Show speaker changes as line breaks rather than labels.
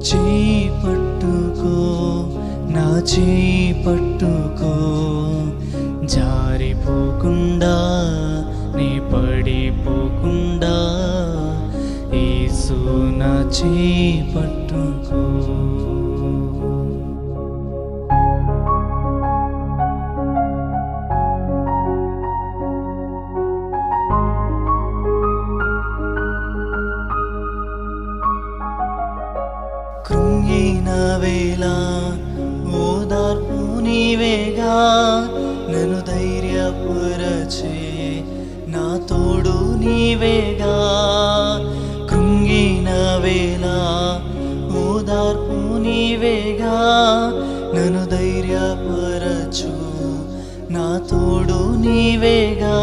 చేయి పట్టుకో, నా చేయి పట్టుకో, జారిపోకుండా నీ పడిపోకుండా యేసు నా చేయి పట్టుకో. కృంగిన వేళ ఓదార్పు నీవేగా, నన్ను ధైర్యపరచే నా తోడు నీవేగా. కృంగిన వేళ ఓదార్పు నీవేగా, నన్ను ధైర్యపరచు నా తోడు నీవేగా.